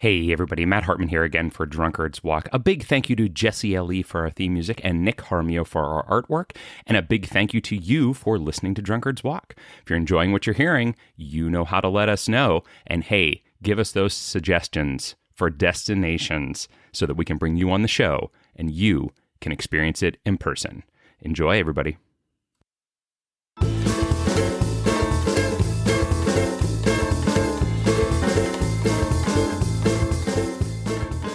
Hey everybody, Matt Hartman here again for Drunkard's Walk. A big thank you to Jesse L.E. for our theme music and Nick Harmio for our artwork, and a big thank you to you for listening to Drunkard's Walk. If you're enjoying what you're hearing, you know how to let us know, and hey, give us those suggestions for destinations so that we can bring you on the show and you can experience it in person. Enjoy, everybody.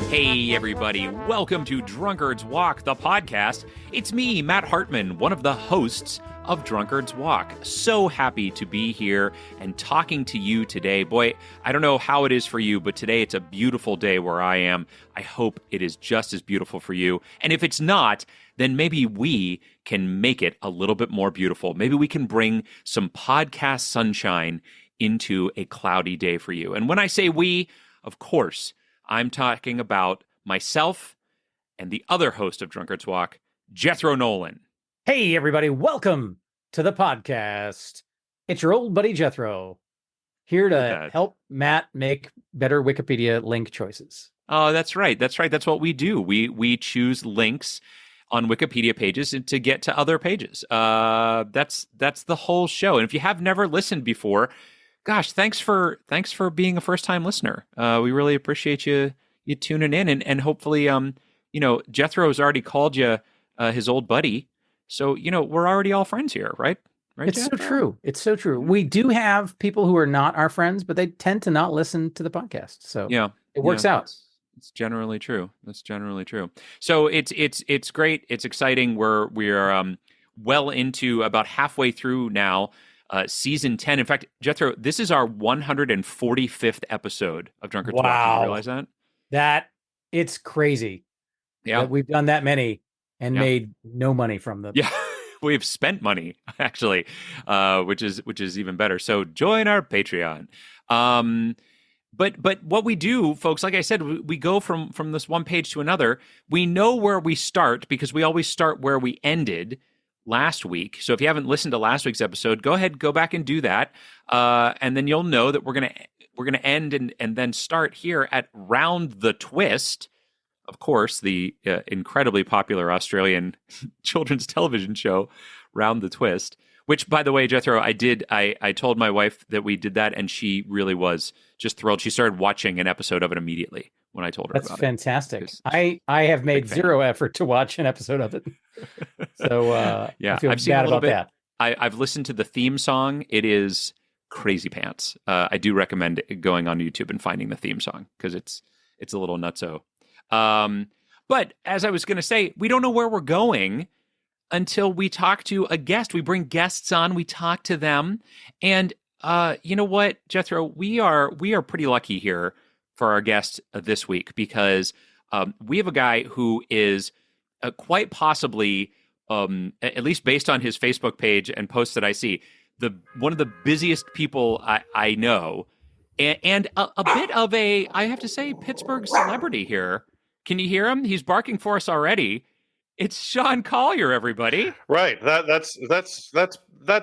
Hey everybody, welcome to Drunkard's Walk, the podcast. It's me, Matt Hartman, one of the hosts of Drunkard's Walk. So happy to be here and talking to you today. Boy, I don't know how it is for you, but today it's a beautiful day where I am. I hope it is just as beautiful for you. And if it's not, then maybe we can make it a little bit more beautiful. Maybe we can bring some podcast sunshine into a cloudy day for you. And when I say we, of course, I'm talking about myself and the other host of Drunkard's Walk, Jethro Nolan. Hey, everybody. Welcome to the podcast. It's your old buddy, Jethro, here to help Matt make better Wikipedia link choices. Oh, that's right. That's right. That's what we do. We choose links on Wikipedia pages to get to other pages. That's the whole show. And if you have never listened before, gosh, thanks for being a first-time listener. We really appreciate you tuning in, and hopefully, Jethro has already called you his old buddy, so we're already all friends here, right? Right? It's Jethro? so true. It's so true. We do have people who are not our friends, but they tend to not listen to the podcast, so it works out. It's generally true. That's generally true. So it's great. It's exciting. We're well into about halfway through now. Season 10. In fact, Jethro, this is our 145th episode of Drunkard's Walk. Do you realize that? It's crazy. Yeah. That we've done that many and made no money from them. Yeah. We've spent money, actually, which is even better. So join our Patreon. But what we do, folks, like I said, we go from this one page to another. We know where we start because we always start where we ended last week. So if you haven't listened to last week's episode, go ahead, go back and do that. And then you'll know that we're gonna end and then start here at Round the Twist. Of course, the incredibly popular Australian children's television show, Round the Twist. Which, by the way, Jethro, I told my wife that we did that, and she really was just thrilled. She started watching an episode of it immediately when I told her about it. That's fantastic. I have made zero effort to watch an episode of it. So I feel bad about that. I've listened to the theme song. It is crazy pants. I do recommend going on YouTube and finding the theme song because it's a little nutso. But as I was going to say, we don't know where we're going until we talk to a guest. We bring guests on, we talk to them. And you know what, Jethro, we are pretty lucky here for our guest this week because we have a guy who is quite possibly, at least based on his Facebook page and posts that I see, one of the busiest people I know, and a bit of a, I have to say, Pittsburgh celebrity here. Can you hear him? He's barking for us already. It's Sena Collier, everybody. Right. That's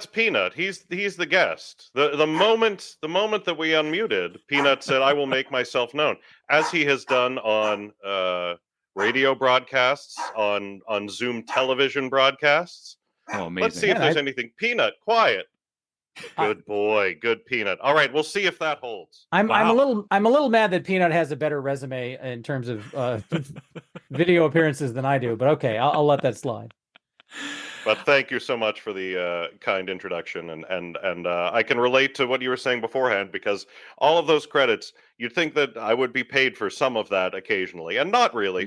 Peanut. He's the guest. The moment that we unmuted, Peanut said, "I will make myself known," as he has done on radio broadcasts, on Zoom television broadcasts. Oh, amazing! Let's see if there's anything. Peanut, quiet. Good boy, good Peanut. All right, we'll see if that holds. I'm a little mad that Peanut has a better resume in terms of video appearances than I do, but okay, I'll let that slide. But thank you so much for the kind introduction, and I can relate to what you were saying beforehand because all of those credits, you'd think that I would be paid for some of that occasionally, and not really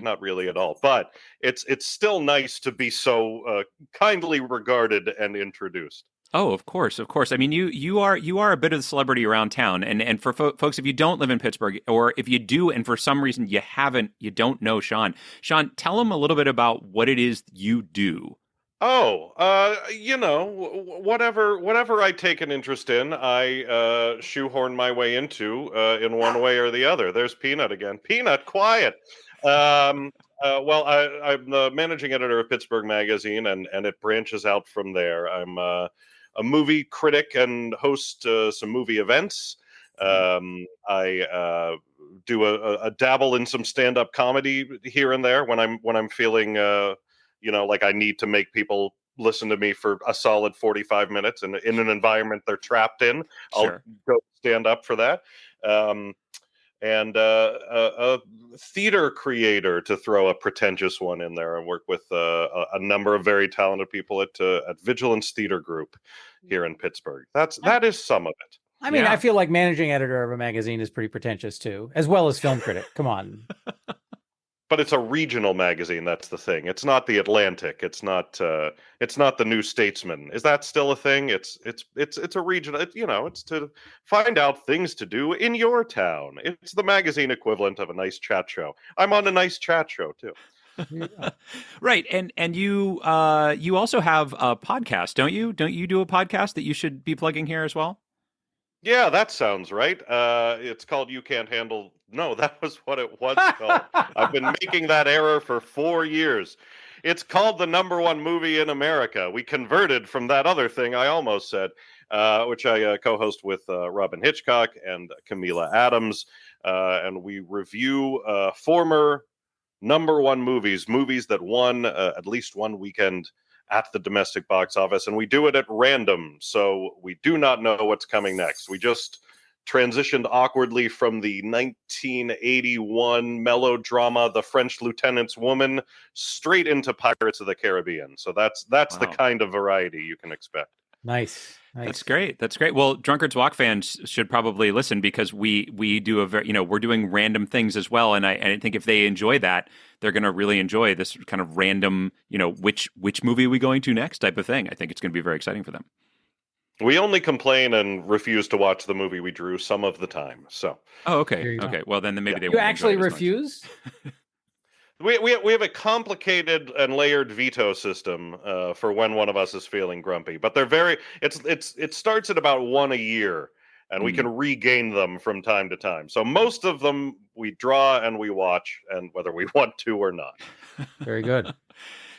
at all. But it's still nice to be so kindly regarded and introduced. Oh, of course. I mean, you are a bit of the celebrity around town, and for folks, if you don't live in Pittsburgh, or if you do, and for some reason you don't know Sena, tell them a little bit about what it is you do. Oh, whatever I take an interest in, I shoehorn my way into in one way or the other. There's Peanut again. Peanut, quiet. I'm the managing editor of Pittsburgh Magazine, and it branches out from there. I'm a movie critic and host some movie events. I do a dabble in some stand-up comedy here and there when I'm feeling like I need to make people listen to me for a solid 45 minutes in an environment they're trapped in. Sure. I'll go stand up for that. And a theater creator, to throw a pretentious one in there, and work with a number of very talented people at Vigilance Theater Group here in Pittsburgh. That is some of it. I mean, I feel like managing editor of a magazine is pretty pretentious too, as well as film critic. Come on. But it's a regional magazine. That's the thing. It's not the Atlantic. It's not the New Statesman. Is that still a thing? It's a regional. It's to find out things to do in your town. It's the magazine equivalent of a nice chat show. I'm on a nice chat show too. Right, and you also have a podcast, don't you? Don't you do a podcast that you should be plugging here as well? Yeah, that sounds right. It's called You Can't Handle. No, that was what it was called. I've been making that error for 4 years. It's called The Number One Movie in America. We converted from that other thing I almost said, which I co-host with Robin Hitchcock and Camila Adams. And we review former number one movies that won at least one weekend at the domestic box office, and we do it at random, so we do not know what's coming next. We just transitioned awkwardly from the 1981 melodrama The French Lieutenant's Woman straight into Pirates of the Caribbean. So that's Wow. The kind of variety you can expect. Nice. That's great. Well, Drunkard's Walk fans should probably listen, because we do a very, we're doing random things as well, and I think if they enjoy that, they're going to really enjoy this kind of random, which movie are we going to next type of thing. I think it's going to be very exciting for them. We only complain and refuse to watch the movie we drew some of the time. So. Oh, okay. Okay. Well, then maybe they you won't actually enjoy it as refuse. We have a complicated and layered veto system for when one of us is feeling grumpy, but they're very. It starts at about one a year, and we can regain them from time to time. So most of them we draw and we watch, and whether we want to or not. Very good.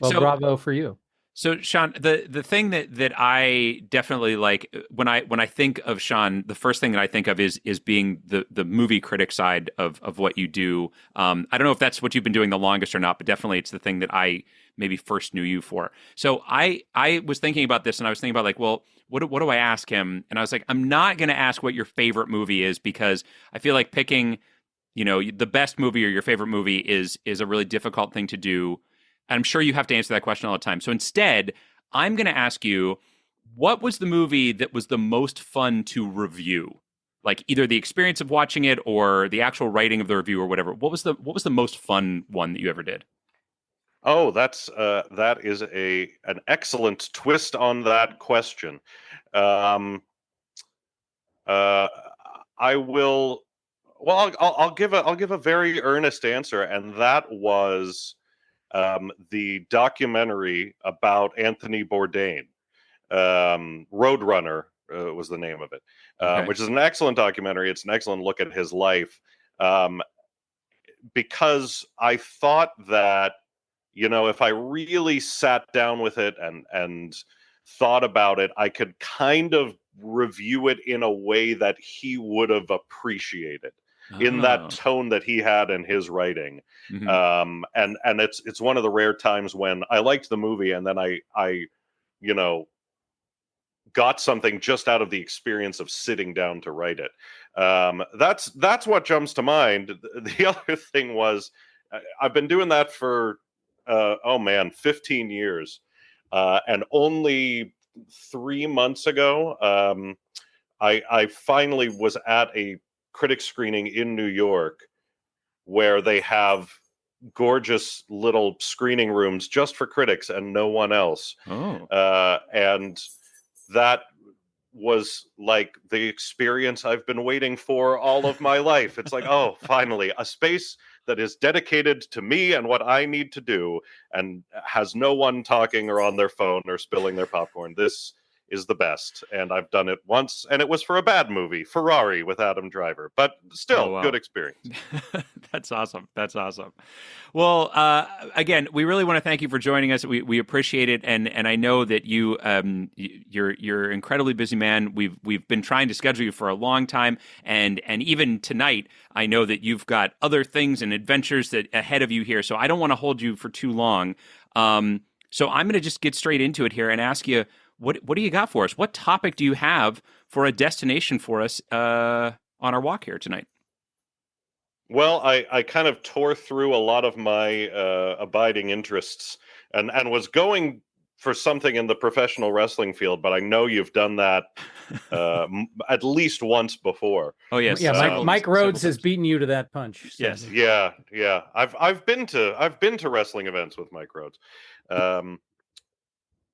Well, bravo for you. So, Sean, the thing that I definitely like when I think of Sean, the first thing that I think of is being the movie critic side of what you do. I don't know if that's what you've been doing the longest or not, but definitely it's the thing that I maybe first knew you for. So I was thinking about this, and I was thinking about well, what do I ask him? And I was like, I'm not going to ask what your favorite movie is, because I feel like picking, the best movie or your favorite movie is a really difficult thing to do. I'm sure you have to answer that question all the time. So instead, I'm going to ask you, what was the movie that was the most fun to review? Like either the experience of watching it or the actual writing of the review or whatever. What was the most fun one that you ever did? Oh, that is an excellent twist on that question. I will. Well, I'll give a very earnest answer, and that was the documentary about Anthony Bourdain. Roadrunner was the name of it, which is an excellent documentary. It's an excellent look at his life, because I thought that, if I really sat down with it and thought about it, I could kind of review it in a way that he would have appreciated. In that tone that he had in his writing. And it's one of the rare times when I liked the movie and then I got something just out of the experience of sitting down to write it. That's what jumps to mind. The other thing was, I've been doing that for 15 years, and only 3 months ago I finally was at a critic screening in New York where they have gorgeous little screening rooms just for critics and no one else. And that was like the experience I've been waiting for all of my life. It's like, oh, finally, a space that is dedicated to me and what I need to do and has no one talking or on their phone or spilling their popcorn. This is the best. And I've done it once, and it was for a bad movie, Ferrari with Adam Driver, but still good experience. That's awesome. That's awesome. Well, again, we really want to thank you for joining us. We appreciate it, and I know that you're an incredibly busy man. We've been trying to schedule you for a long time, and even tonight, I know that you've got other things and adventures that ahead of you here. So I don't want to hold you for too long. So I'm going to just get straight into it here and ask you, what do you got for us? What topic do you have for a destination for us on our walk here tonight? Well, I kind of tore through a lot of my abiding interests and was going for something in the professional wrestling field, but I know you've done that at least once before. Oh yes, yeah. Mike Rhodes has beaten you to that punch. So. Yes, yeah. I've been to wrestling events with Mike Rhodes.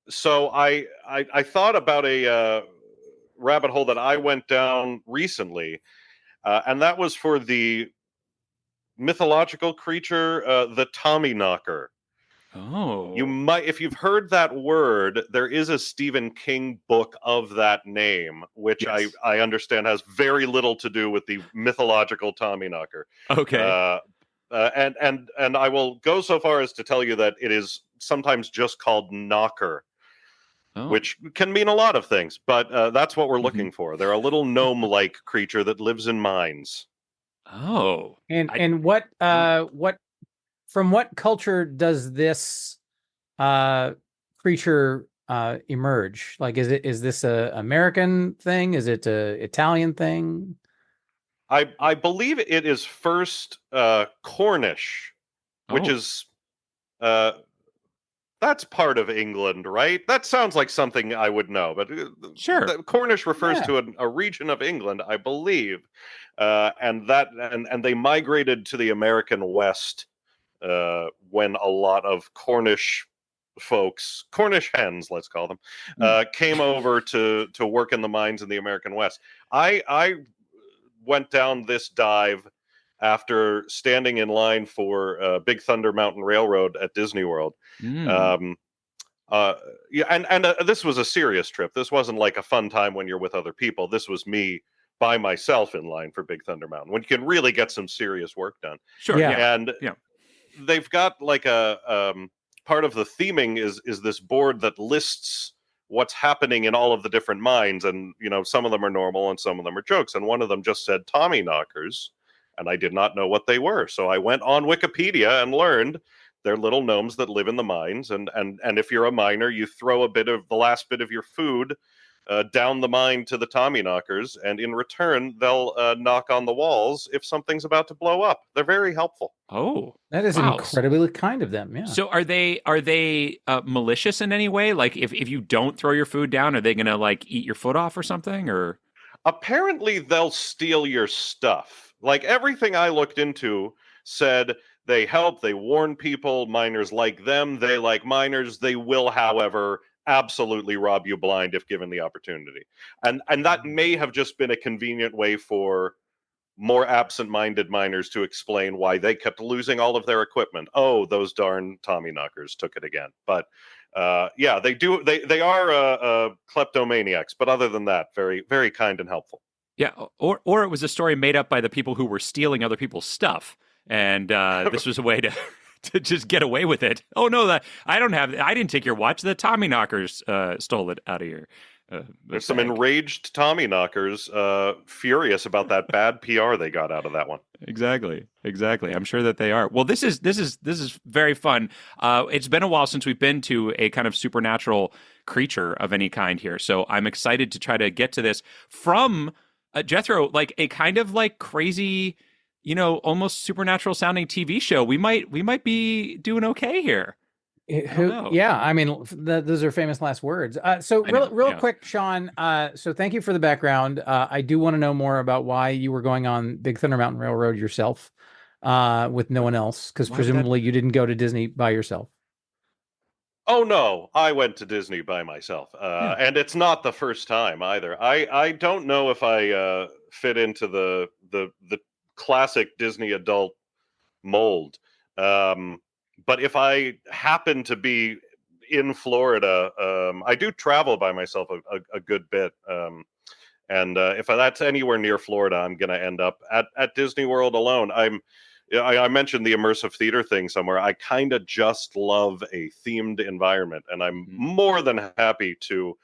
So I thought about a rabbit hole that I went down recently, and that was for the mythological creature, the Tommyknocker. Oh, you might, if you've heard that word, there is a Stephen King book of that name, which yes. I understand has very little to do with the mythological Tommyknocker. Okay. And I will go so far as to tell you that it is sometimes just called knocker, which can mean a lot of things, but that's what we're looking for. They're a little gnome-like creature that lives in mines. Oh, and what from what culture does this creature emerge? Like, is this a American thing? Is it a Italian thing? I believe it is first Cornish, which is that's part of England, right? That sounds like something I would know, but sure. Cornish refers to a region of England, I believe, and they migrated to the American West when a lot of Cornish folks, Cornish hens, let's call them, came over to work in the mines in the American West. I went down this dive after standing in line for Big Thunder Mountain Railroad at Disney World. Yeah, and this was a serious trip. This wasn't like a fun time when you're with other people. This was me by myself in line for Big Thunder Mountain, when you can really get some serious work done. Sure. Yeah. And they've got like a part of the theming is this board that lists what's happening in all of the different mines, and some of them are normal and some of them are jokes, and one of them just said Tommyknockers, and I did not know what they were. So I went on Wikipedia and learned they're little gnomes that live in the mines, and if you're a miner, you throw a bit of the last bit of your food down the mine to the Tommyknockers, and in return, they'll knock on the walls if something's about to blow up. They're very helpful. Oh, that is incredibly kind of them. Yeah. So are they malicious in any way? Like if you don't throw your food down, are they going to like eat your foot off or something? Or apparently they'll steal your stuff. Like everything I looked into said they help, they warn people, miners like them, they like miners. They will, however, absolutely rob you blind if given the opportunity. And that may have just been a convenient way for more absent-minded miners to explain why they kept losing all of their equipment. Oh, those darn Tommyknockers took it again. But yeah, they do. They are kleptomaniacs. But other than that, very, very kind and helpful. Yeah, or it was a story made up by the people who were stealing other people's stuff, and this was a way to just get away with it. Oh no, I didn't take your watch. The Tommyknockers stole it out of here. There's some enraged Tommyknockers furious about that bad PR they got out of that one. Exactly. I'm sure that they are. Well, this is very fun. It's been a while since we've been to a kind of supernatural creature of any kind here, so I'm excited to try to get to this from Jethro, like a kind of like crazy, almost supernatural sounding TV show. We might be doing okay here. Yeah, I mean, those are famous last words. So real quick, Sean, so thank you for the background. I do want to know more about why you were going on Big Thunder Mountain Railroad yourself with no one else, because presumably you didn't go to Disney by yourself. Oh, no, I went to Disney by myself. And it's not the first time either. I don't know if I fit into the classic Disney adult mold. But if I happen to be in Florida. I do travel by myself a good bit. And if that's anywhere near Florida, I'm going to end up at Disney World alone. I mentioned the immersive theater thing somewhere. I kind of just love a themed environment, and I'm more than happy to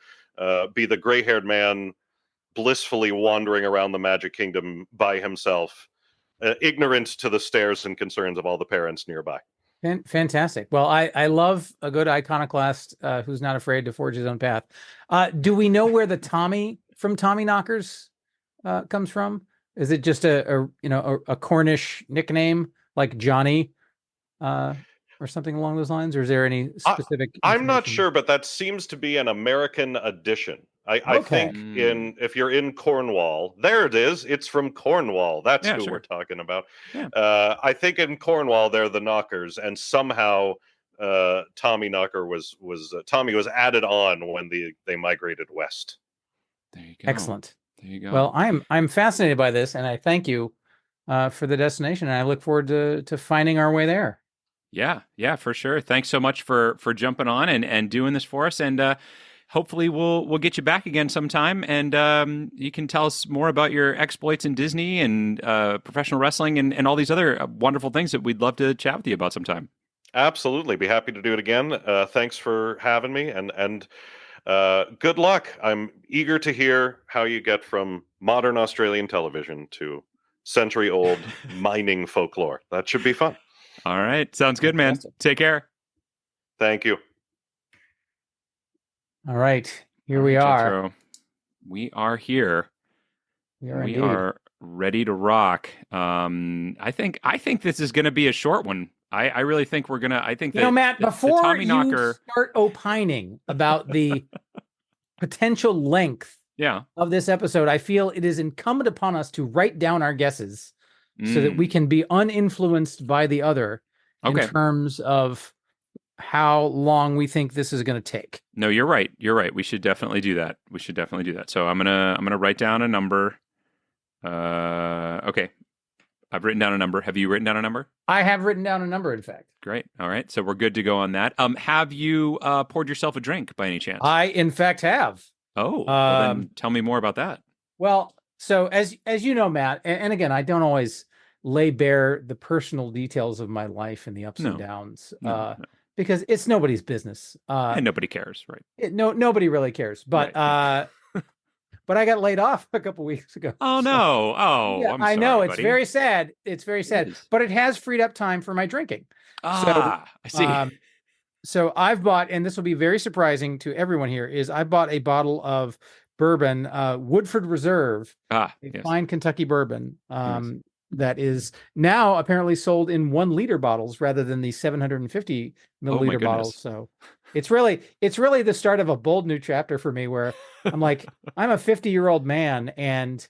be the gray-haired man blissfully wandering around the Magic Kingdom by himself, ignorant to the stares and concerns of all the parents nearby. Fantastic. Well, I love a good iconoclast who's not afraid to forge his own path. Do we know where the Tommy from Tommy Knockers comes from? Is it just a Cornish nickname like Johnny or something along those lines? Or is there any specific I'm not sure, but that seems to be an American addition. I think if you're in Cornwall, there it is. It's from Cornwall. That's who we're talking about. Yeah. I think in Cornwall they're the Knockers, and somehow Tommy Knocker was Tommy was added on when they migrated west. There you go. Excellent. There you go. Well, I'm fascinated by this, and I thank you for the destination, and I look forward to finding our way there. Yeah, for sure. Thanks so much for jumping on and doing this for us, and hopefully we'll get you back again sometime, and you can tell us more about your exploits in Disney and professional wrestling and all these other wonderful things that we'd love to chat with you about sometime. Absolutely. Be happy to do it again. Thanks for having me, and good luck. I'm eager to hear how you get from modern Australian television to century-old mining folklore. That should be fun. All right. Sounds good, man. Take care. Thank you. All right. Here we are. Jethro. We are here. We are ready to rock. I think this is going to be a short one. I really think we're gonna. I think that Matt, before Tommy Knocker... start opining about the potential length of this episode, I feel it is incumbent upon us to write down our guesses so that we can be uninfluenced by the other in terms of how long we think this is going to take. No, you're right. You're right. We should definitely do that. So I'm gonna write down a number. Okay. I've written down a number. Have you written down a number? I have written down a number, in fact. Great. All right. So we're good to go on that. Have you poured yourself a drink by any chance? I, in fact, have. Oh, well, then tell me more about that. Well, so as you know, Matt, and again, I don't always lay bare the personal details of my life and the ups and downs because it's nobody's business. And nobody cares, right? Nobody really cares. But but I got laid off a couple weeks ago. Oh, no. Oh, yeah, I'm sorry, I know. buddy. It's very sad. It's very sad. But it has freed up time for my drinking. I see. So I've bought, and this will be very surprising to everyone here, is I bought a bottle of bourbon, Woodford Reserve, fine Kentucky bourbon, that is now apparently sold in 1 liter bottles rather than the 750 milliliter bottles. So it's really the start of a bold new chapter for me where I'm like, I'm a 50-year-old man and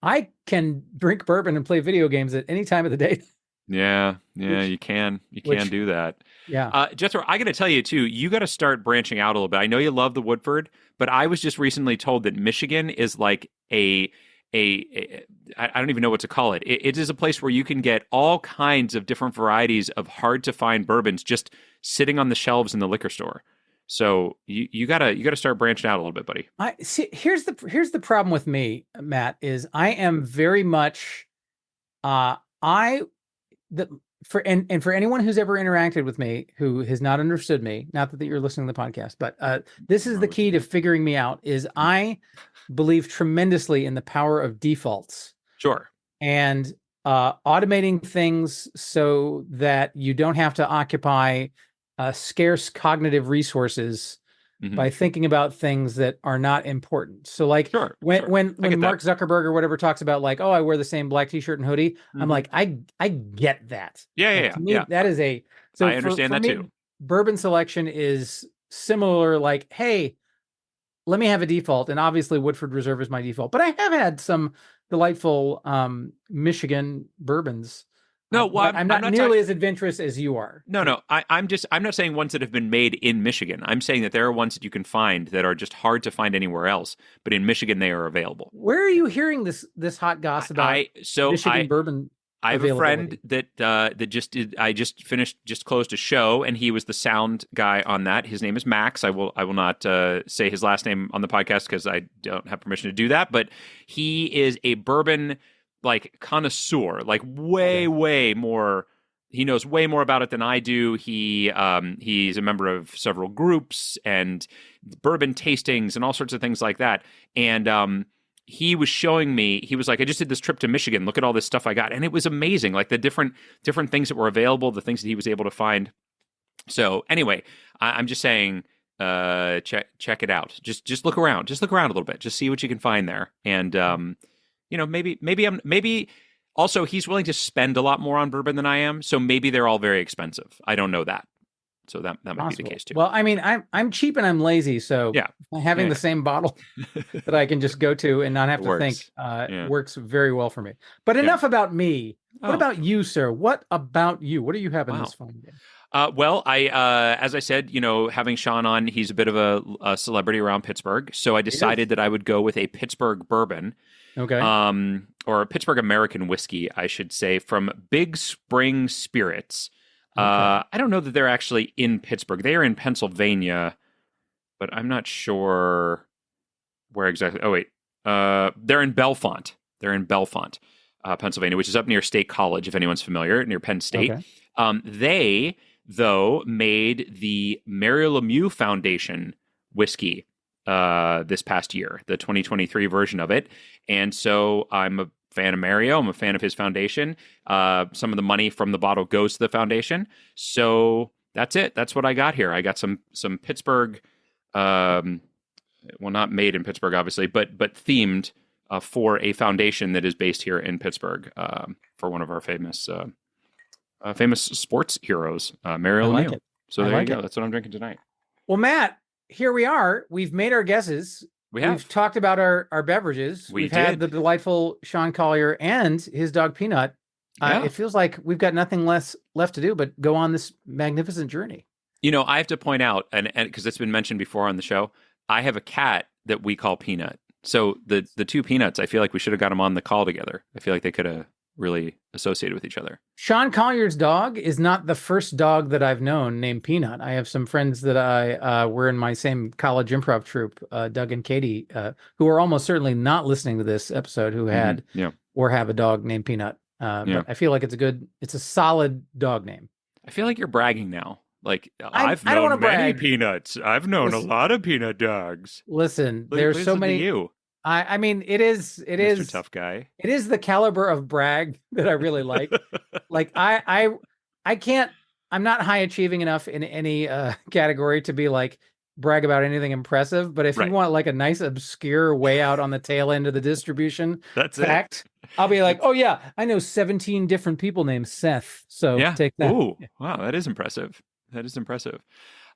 I can drink bourbon and play video games at any time of the day. Yeah, you can do that. Yeah. Jethro, I got to tell you too, you got to start branching out a little bit. I know you love the Woodford, but I was just recently told that Michigan is like I don't even know what to call it. It is a place where you can get all kinds of different varieties of hard to find bourbons just sitting on the shelves in the liquor store. So you gotta start branching out a little bit, buddy. I see. Here's the problem with me, Matt, is I am very much for anyone who's ever interacted with me who has not understood me, not that you're listening to the podcast, but this is the key to figuring me out, is I believe tremendously in the power of defaults. Sure. And automating things so that you don't have to occupy scarce cognitive resources by thinking about things that are not important. So like when Mark Zuckerberg or whatever talks about like, oh, I wear the same black t-shirt and hoodie. I'm like, I get that. Yeah. To me, that is I understand that too. Bourbon selection is similar. Like, hey, let me have a default. And obviously Woodford Reserve is my default, but I have had some delightful Michigan bourbons. No, well, I'm not nearly as adventurous as you are. No. I'm not saying ones that have been made in Michigan. I'm saying that there are ones that you can find that are just hard to find anywhere else, but in Michigan they are available. Where are you hearing this hot goss about Michigan bourbon? I have a friend that just closed a show, and he was the sound guy on that. His name is Max. I will not say his last name on the podcast because I don't have permission to do that. But he is a bourbon connoisseur, way more. He knows way more about it than I do. He's a member of several groups and bourbon tastings and all sorts of things like that. And he was showing me, he was like, I just did this trip to Michigan. Look at all this stuff I got. And it was amazing. Like the different things that were available, the things that he was able to find. So anyway, I'm just saying, check it out. Just look around. Just look around a little bit. Just see what you can find there. And, maybe also he's willing to spend a lot more on bourbon than I am. So maybe they're all very expensive. I don't know that. So that might be the case too. Well, I mean, I'm cheap and I'm lazy, so having the same bottle that I can just go to and not have to think works very well for me. But enough about me. What about you, sir? What about you? What do you have in this fun game? Well, as I said, having Sean on, he's a bit of a celebrity around Pittsburgh, so I decided that I would go with a Pittsburgh bourbon. Okay. Or a Pittsburgh American whiskey, I should say, from Big Spring Spirits. Okay. I don't know that they're actually in Pittsburgh. They are in Pennsylvania, but I'm not sure where exactly. Oh, wait. They're in Bellefonte. Pennsylvania, which is up near State College, if anyone's familiar, near Penn State. Okay. They, though, made the Mario Lemieux Foundation whiskey this past year, the 2023 version of it. And so I'm a fan of Mario. I'm a fan of his foundation. Some of the money from the bottle goes to the foundation. So that's it. That's what I got here. I got some Pittsburgh, well, not made in Pittsburgh, obviously, but themed for a foundation that is based here in Pittsburgh for one of our famous sports heroes, Mario Lemieux. So there you go. That's what I'm drinking tonight. Well, Matt, here we are. We've made our guesses. We've talked about our beverages. We've had the delightful Sena Collier and his dog Peanut. It feels like we've got nothing less left to do but go on this magnificent journey. I have to point out, and because it's been mentioned before on the show, I have a cat that we call Peanut. So the two Peanuts, I feel like we should have got them on the call together. I feel like they could have really associated with each other. Sena Collier's dog is not the first dog that I've known named Peanut. I have some friends that I were in my same college improv troupe, Doug and Katie, who are almost certainly not listening to this episode, who had or have a dog named Peanut. But I feel like it's a solid dog name. I feel like you're bragging now. Like I've known many Peanuts. I've known a lot of Peanut dogs. Listen, there's so many. You. I mean, it is Mr. Tough Guy. It is the caliber of brag that I really like. Like I can't. I'm not high achieving enough in any category to be like brag about anything impressive. But if you want like a nice obscure way out on the tail end of the distribution fact, I'll be like, oh yeah, I know 17 different people named Seth. So take that. Ooh, wow, that is impressive.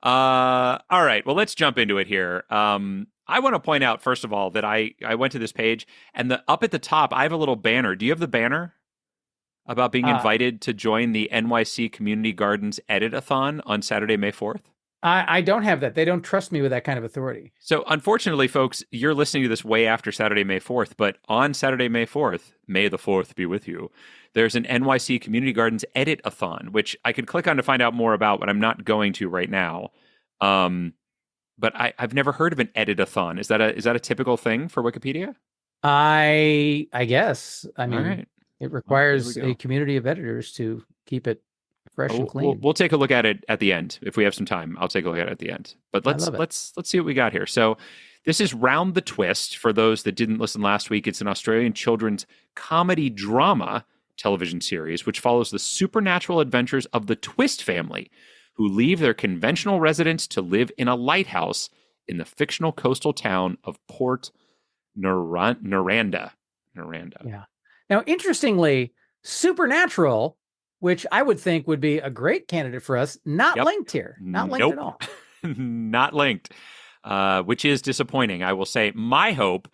All right, well, let's jump into it here. I want to point out, first of all, that I went to this page, and up at the top, I have a little banner. Do you have the banner about being invited to join the NYC Community Gardens Edit-a-thon on Saturday, May 4th? I don't have that. They don't trust me with that kind of authority. So, unfortunately, folks, you're listening to this way after Saturday, May 4th, but on Saturday, May 4th, May the 4th be with you, there's an NYC Community Gardens Edit-a-thon, which I could click on to find out more about, but I'm not going to right now. But I've never heard of an edit-a-thon. Is that a typical thing for Wikipedia? I guess. I mean, it requires a community of editors to keep it fresh and clean. We'll take a look at it at the end if we have some time. I'll take a look at it at the end. But let's see what we got here. So this is Round the Twist. For those that didn't listen last week, it's an Australian children's comedy drama television series which follows the supernatural adventures of the Twist family, who leave their conventional residence to live in a lighthouse in the fictional coastal town of Port Neranda. Yeah. Now, interestingly, Supernatural, which I would think would be a great candidate for us, not linked here. Not linked at all. Not linked, which is disappointing. I will say my hope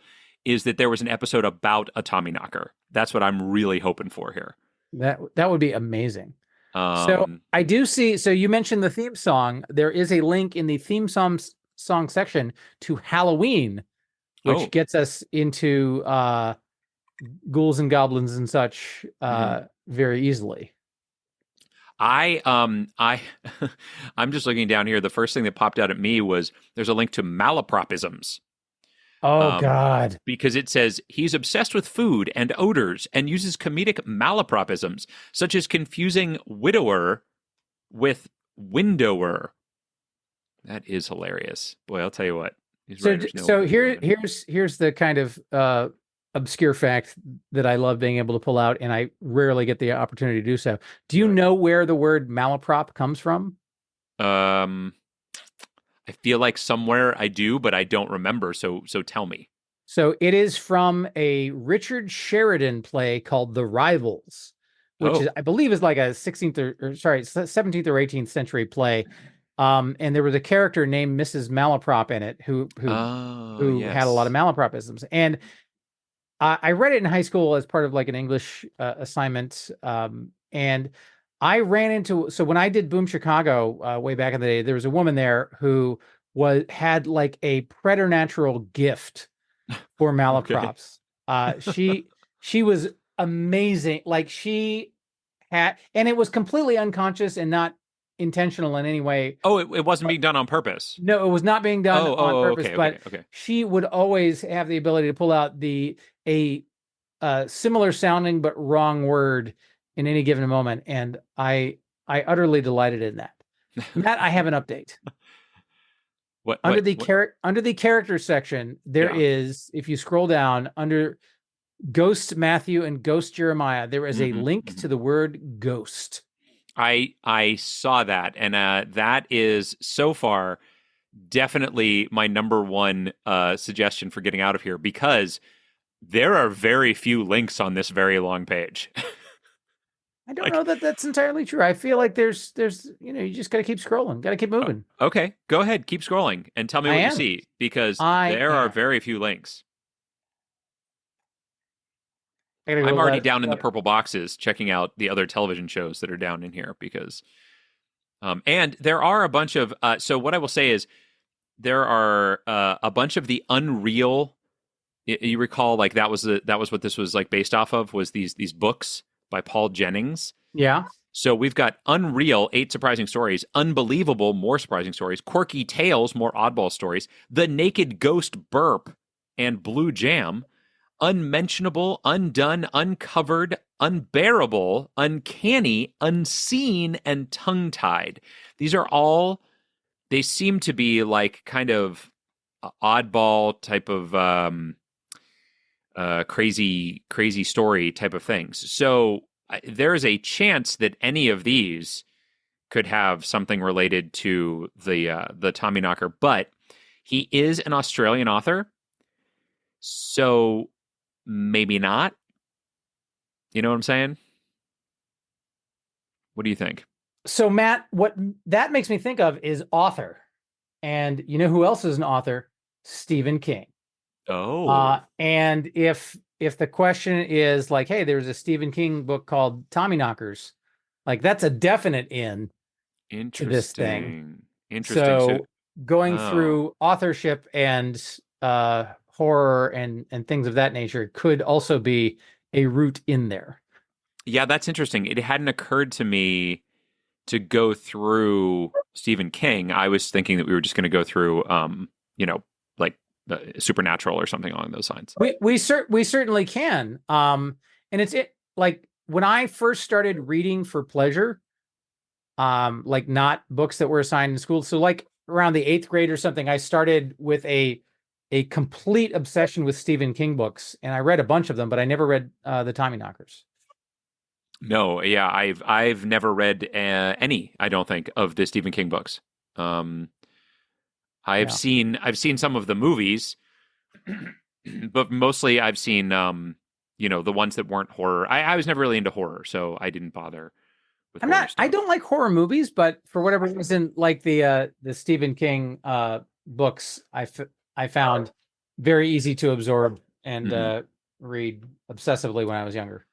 is that there was an episode about a Tommyknocker. That's what I'm really hoping for here. That would be amazing. So I do see. So you mentioned the theme song. There is a link in the theme song section to Halloween, which gets us into ghouls and goblins and such very easily. I'm just looking down here. The first thing that popped out at me was there's a link to malapropisms. Oh, God. Because it says he's obsessed with food and odors and uses comedic malapropisms, such as confusing widower with windower. That is hilarious. Boy, I'll tell you what. So here's the kind of obscure fact that I love being able to pull out, and I rarely get the opportunity to do so. Do you know where the word malaprop comes from? I feel like somewhere I do, but I don't remember. So tell me. So it is from a Richard Sheridan play called The Rivals, which I believe is like a 17th or 18th century play. And there was a character named Mrs. Malaprop in it who had a lot of malapropisms. And I read it in high school as part of like an English assignment. And I ran into, so when I did Boom Chicago way back in the day, there was a woman there who had like a preternatural gift for malaprops. She was amazing. Like she had, and it was completely unconscious and not intentional in any way. Oh, it wasn't being done on purpose. No, it was not being done on purpose. Okay, but she would always have the ability to pull out a similar sounding but wrong word in any given moment, and I utterly delighted in that. Matt, I have an update. Under the character section, there is, if you scroll down under Ghost Matthew and Ghost Jeremiah, there is a link to the word ghost. I saw that, and that is so far definitely my number one suggestion for getting out of here, because there are very few links on this very long page. I don't know that that's entirely true. I feel like there's you just got to keep scrolling, got to keep moving. Okay, go ahead, keep scrolling and tell me what you see, because there are very few links. I'm already down in the purple boxes checking out the other television shows that are down in here, because and there are a bunch of so what I will say is there are a bunch of the Unreal, you recall, like that was what this was like based off of, was these books by Paul Jennings. Yeah. So we've got Unreal, 8 surprising stories, Unbelievable, more surprising stories, Quirky Tales, more oddball stories, The Naked Ghost Burp, and Blue Jam, Unmentionable, Undone, Uncovered, Unbearable, Uncanny, Unseen, and Tongue-Tied. These are all, they seem to be like kind of oddball type of crazy story type of things. So there is a chance that any of these could have something related to the Tommyknocker, but he is an Australian author, so maybe not. You know what I'm saying? What do you think? So Matt, what that makes me think of is author, and you know who else is an author? Stephen King. Oh. And if the question is like, hey, there's a Stephen King book called Tommyknockers, like that's a definite to this thing. Interesting. So going through authorship and horror and things of that nature could also be a route in there. Yeah, that's interesting. It hadn't occurred to me to go through Stephen King. I was thinking that we were just going to go through, like Supernatural or something along those lines. We certainly can. And it's like when I first started reading for pleasure, like not books that were assigned in school. So like around the 8th grade or something, I started with a complete obsession with Stephen King books, and I read a bunch of them, but I never read the Tommyknockers. No, yeah, I've never read any, I don't think, of the Stephen King books. I've seen some of the movies, but mostly I've seen the ones that weren't horror. I was never really into horror, so I didn't bother with horror stuff. I don't like horror movies, but for whatever reason, like the Stephen King books, I found very easy to absorb and read obsessively when I was younger.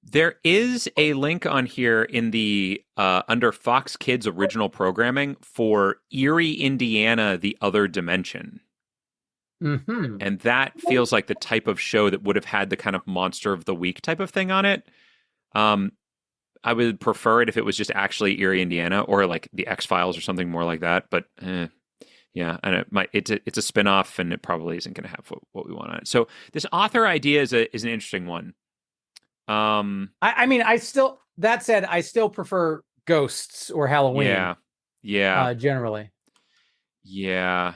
There is a link on here in the under Fox Kids original programming for Erie, Indiana, The Other Dimension. Mm-hmm. And that feels like the type of show that would have had the kind of monster of the week type of thing on it. I would prefer it if it was just actually Erie, Indiana, or like the X-Files or something more like that. But yeah, and it's a spinoff, and it probably isn't going to have what we want on it. So this author idea is an interesting one. I mean, that said, I still prefer ghosts or Halloween. Yeah. Generally. Yeah.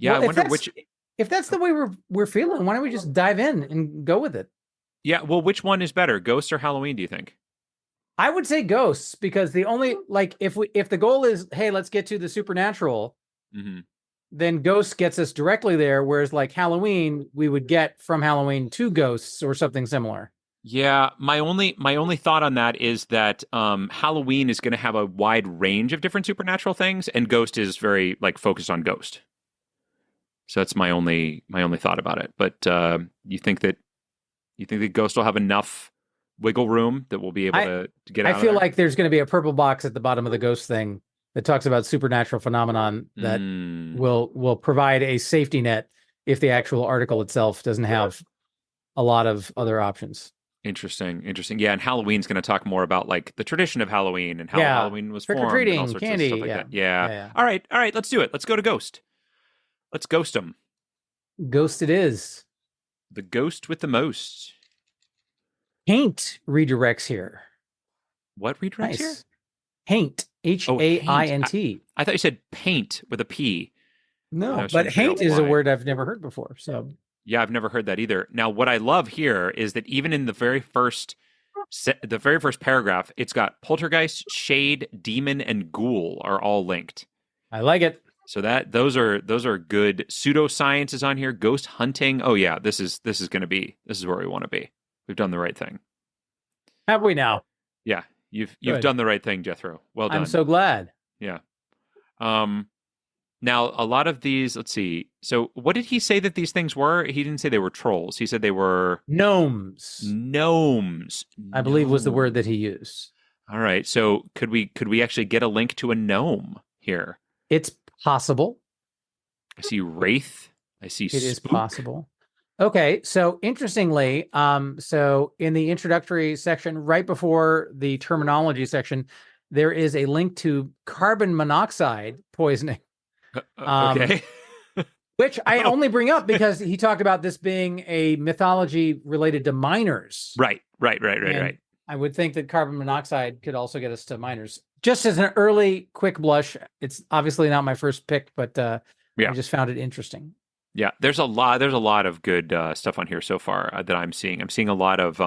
Well, I wonder which. If that's the way we're feeling, why don't we just dive in and go with it? Yeah. Well, which one is better, ghosts or Halloween? Do you think? I would say ghosts, because the only, like, if the goal is, hey, let's get to the supernatural, then ghosts gets us directly there. Whereas like Halloween, we would get from Halloween to ghosts or something similar. Yeah, my only thought on that is that Halloween is going to have a wide range of different supernatural things, and Ghost is very like focused on Ghost. So that's my only thought about it. But you think that Ghost will have enough wiggle room that we'll be able to get out? I feel like there's going to be a purple box at the bottom of the Ghost thing that talks about supernatural phenomenon that will provide a safety net if the actual article itself doesn't have a lot of other options. Interesting. Yeah, and Halloween's going to talk more about like the tradition of Halloween and how Halloween was formed, and all sorts candy, of stuff like that. Yeah. All right, let's do it. Let's go to Ghost. Let's ghost them. Ghost it is. The ghost with the most. Haint redirects here. What redirects here? Haint. Haint. I thought you said paint with a P. No, but haint is a word I've never heard before. So yeah, I've never heard that either. Now, what I love here is that even in the very first paragraph, it's got poltergeist, shade, demon, and ghoul are all linked. I like it. So those are good. Pseudoscience is on here. Ghost hunting. Oh yeah, this is where we want to be. We've done the right thing. Have we now? Yeah, you've done the right thing, Jethro. Well done. I'm so glad. Yeah. Now, a lot of these, let's see. So what did he say that these things were? He didn't say they were trolls. He said they were... Gnomes. I believe was the word that he used. All right. So could we actually get a link to a gnome here? It's possible. I see wraith. I see spook. It is possible. Okay. So interestingly, so in the introductory section, right before the terminology section, there is a link to carbon monoxide poisoning. Okay. Which I only bring up because he talked about this being a mythology related to miners. Right. I would think that carbon monoxide could also get us to miners. Just as an early quick blush, it's obviously not my first pick, but I just found it interesting. Yeah, there's a lot of good stuff on here so far that I'm seeing. I'm seeing a lot of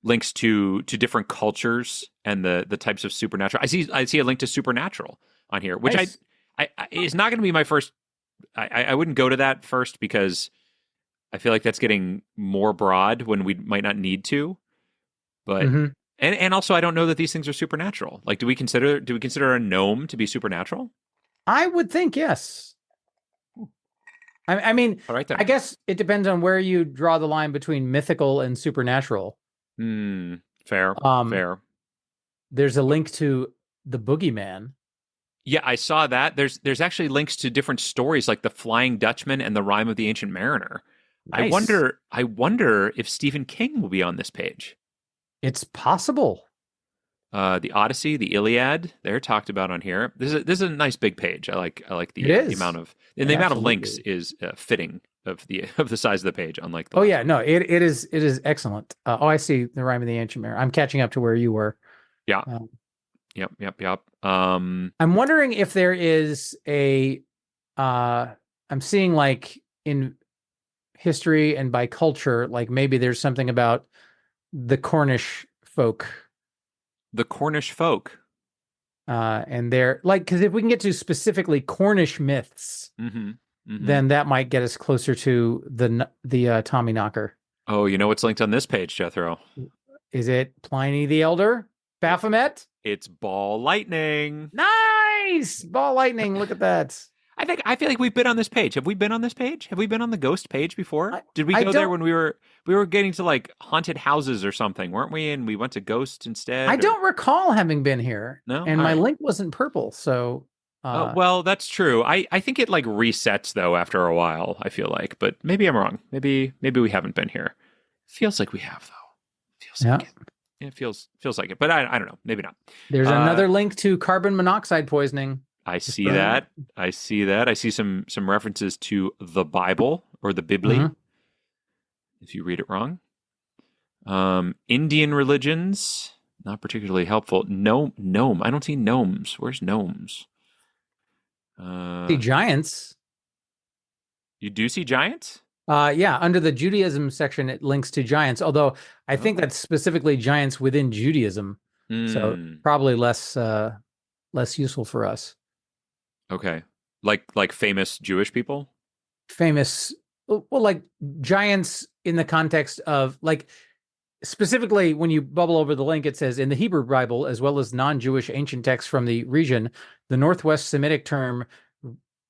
links to different cultures and the types of supernatural. I see a link to supernatural on here, which nice. I is not going to be my first. I wouldn't go to that first because I feel like that's getting more broad when we might not need to. But and also I don't know that these things are supernatural. Like, do we consider a gnome to be supernatural? I would think yes. I mean, all right, then. I guess it depends on where you draw the line between mythical and supernatural. Fair. There's a link to the boogeyman. Yeah, I saw that. There's actually links to different stories like the Flying Dutchman and the Rime of the Ancient Mariner. Nice. I wonder if Stephen King will be on this page. It's possible. The Odyssey, the Iliad, they're talked about on here. This is a nice big page. I like the amount of amount of links is fitting of the size of the page. Unlike the it is excellent. I see the Rime of the Ancient Mariner. I'm catching up to where you were. Yeah. Yep. I'm wondering if there is I'm seeing like in history and by culture, like maybe there's something about the Cornish folk. The Cornish folk. And they're like, because if we can get to specifically Cornish myths, then that might get us closer to the Tommy Knocker. Oh, you know what's linked on this page, Jethro? Is it Pliny the Elder? Baphomet? It's ball lightning. Nice! Ball lightning. Look at that. I feel like we've been on this page. Have we been on this page? Have we been on the ghost page before? Did we go there when we were getting to like haunted houses or something, weren't we? And we went to ghost instead. I don't recall having been here. No, and my link wasn't purple, so Well, that's true. I think it like resets though after a while, I feel like, but maybe I'm wrong. Maybe we haven't been here. Feels like we have though. Feels like it. It feels like it, but I don't know. Maybe not. There's another link to carbon monoxide poisoning. I see that. I see some references to the Bible or the Bible, if you read it wrong. Indian religions, not particularly helpful. Gnome. I don't see gnomes. Where's gnomes? See giants. You do see giants? Yeah, under the Judaism section, it links to giants. Although I think that's specifically giants within Judaism, so probably less useful for us. Okay, like famous Jewish people. Famous, well, like giants in the context of like specifically when you bubble over the link, it says in the Hebrew Bible as well as non-Jewish ancient texts from the region, the Northwest Semitic term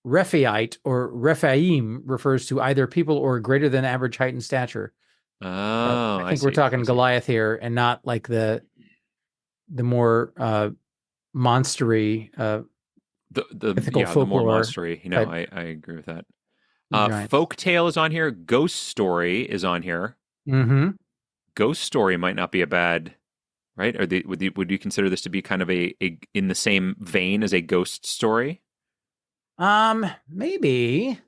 Rephaite or Rephaim refers to either people or greater than average height and stature. Oh, I think we're talking Goliath here, and not like the more monstery mythical folklore. The more monstery. You know, I agree with that. Folktale is on here. Ghost story is on here. Mm-hmm. Ghost story might not be a bad, right? Or would you consider this to be kind of a in the same vein as a ghost story? Maybe.